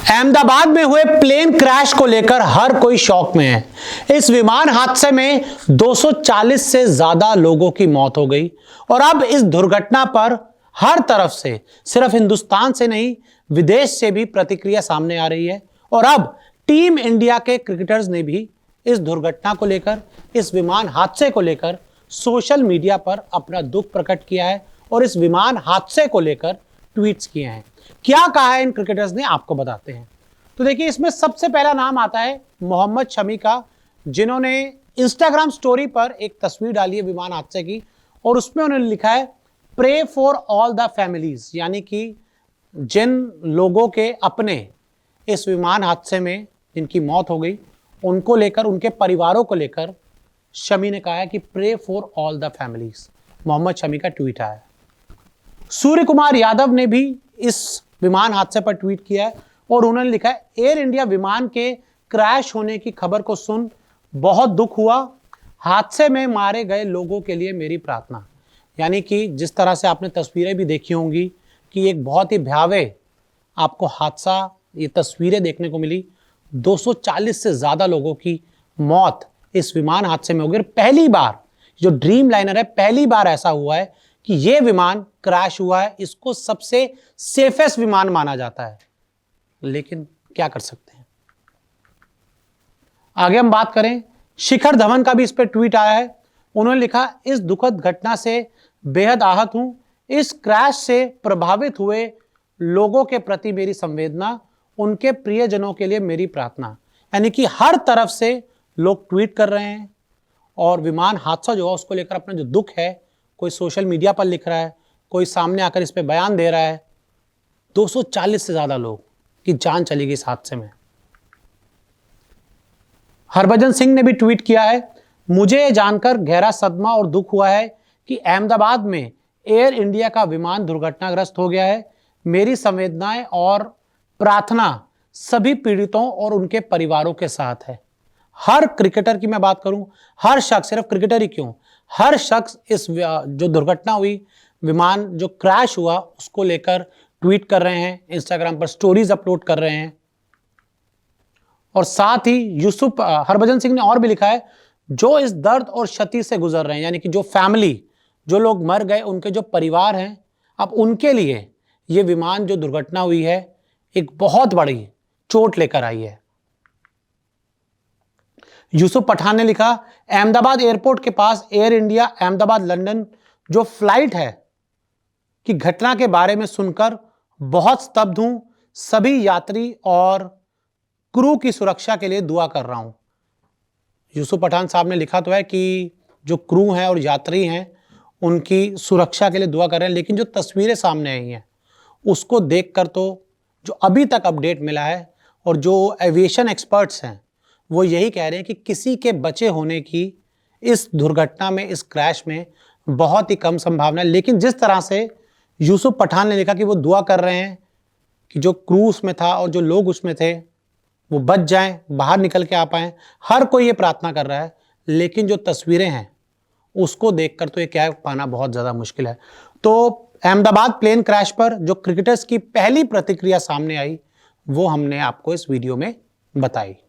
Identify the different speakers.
Speaker 1: अहमदाबाद में हुए plane crash को लेकर हर कोई शॉक में है। इस विमान हादसे में 240 से ज्यादा लोगों की मौत हो गई और अब इस दुर्घटना पर हर तरफ से, सिर्फ हिंदुस्तान से नहीं, विदेश से भी प्रतिक्रिया सामने आ रही है। और अब टीम इंडिया के क्रिकेटर्स ने भी इस दुर्घटना को लेकर, इस विमान हादसे को लेकर सोशल मीडिया पर अपना दुख प्रकट किया है और इस विमान हादसे को लेकर ट्वीट्स किए हैं। क्या कहा है इन क्रिकेटर्स ने, आपको बताते हैं। तो देखिए, इसमें सबसे पहला नाम आता है मोहम्मद शमी का, जिन्होंने इंस्टाग्राम स्टोरी पर एक तस्वीर डाली है विमान हादसे की और उसमें उन्होंने लिखा है pray for all the families, यानी कि जिन लोगों के अपने इस विमान हादसे में जिनकी मौत हो गई उनको लेकर, उनके परिवारों को लेकर शमी ने कहा है कि pray for all the families. Mohammed Shami का ट्वीट आया। सूर्य कुमार यादव ने भी इस विमान हादसे पर ट्वीट किया है और उन्होंने लिखा है एयर इंडिया विमान के क्रैश होने की खबर को सुन बहुत दुख हुआ, हादसे में मारे गए लोगों के लिए मेरी प्रार्थना। यानी कि जिस तरह से आपने तस्वीरें भी देखी होंगी कि एक बहुत ही भयावह आपको हादसा, ये तस्वीरें देखने को मिली। 240 से ज्यादा लोगों की मौत इस विमान हादसे में हो गई। पहली बार जो ड्रीम लाइनर है, पहली बार ऐसा हुआ है कि यह विमान क्रैश हुआ है। इसको सबसे सेफेस्ट विमान माना जाता है, लेकिन क्या कर सकते हैं। आगे हम बात करें, शिखर धवन का भी इस पर ट्वीट आया है। उन्होंने लिखा इस दुखद घटना से बेहद आहत हूं, इस क्रैश से प्रभावित हुए लोगों के प्रति मेरी संवेदना, उनके प्रियजनों के लिए मेरी प्रार्थना। यानी कि हर तरफ से लोग ट्वीट कर रहे हैं और विमान हादसा जो है उसको लेकर अपना जो दुख है, कोई सोशल मीडिया पर लिख रहा है, कोई सामने आकर इस पे बयान दे रहा है। 240 से ज्यादा लोग की जान चली गई इस हादसे में। हरभजन सिंह ने भी ट्वीट किया है, मुझे ये जानकर गहरा सदमा और दुख हुआ है कि अहमदाबाद में एयर इंडिया का विमान दुर्घटनाग्रस्त हो गया है। मेरी संवेदनाएं और प्रार्थना सभी पीड़ितों और उनके परिवारों के साथ है। हर क्रिकेटर की मैं बात करूं, हर शख्स, सिर्फ क्रिकेटर ही क्यों, हर शख्स इस जो दुर्घटना हुई, विमान जो क्रैश हुआ, उसको लेकर ट्वीट कर रहे हैं, इंस्टाग्राम पर स्टोरीज अपलोड कर रहे हैं। और साथ ही हरभजन सिंह ने और भी लिखा है, जो इस दर्द और क्षति से गुजर रहे हैं, यानी कि जो फैमिली, जो लोग मर गए, उनके जो परिवार हैं, अब उनके लिए ये विमान जो दुर्घटना हुई है एक बहुत बड़ी चोट लेकर आई है। यूसुफ पठान ने लिखा, अहमदाबाद एयरपोर्ट के पास एयर इंडिया अहमदाबाद लंदन जो फ्लाइट है की घटना के बारे में सुनकर बहुत स्तब्ध हूं। सभी यात्री और क्रू की सुरक्षा के लिए दुआ कर रहा हूं। यूसुफ पठान साहब ने लिखा तो है कि जो क्रू हैं और यात्री हैं उनकी सुरक्षा के लिए दुआ कर रहे हैं, लेकिन जो तस्वीरें सामने आई हैं उसको देखकर तो जो अभी तक अपडेट मिला है और जो एविएशन एक्सपर्ट्स हैं वो यही कह रहे हैं कि किसी के बचे होने की इस दुर्घटना में, इस क्रैश में बहुत ही कम संभावना है। लेकिन जिस तरह से यूसुफ पठान ने लिखा कि वो दुआ कर रहे हैं कि जो क्रू उसमें था और जो लोग उसमें थे वो बच जाएं, बाहर निकल के आ पाएं, हर कोई ये प्रार्थना कर रहा है। लेकिन जो तस्वीरें हैं उसको देखकर तो ये कह पाना बहुत ज़्यादा मुश्किल है। तो अहमदाबाद प्लेन क्रैश पर जो क्रिकेटर्स की पहली प्रतिक्रिया सामने आई वो हमने आपको इस वीडियो में बताई।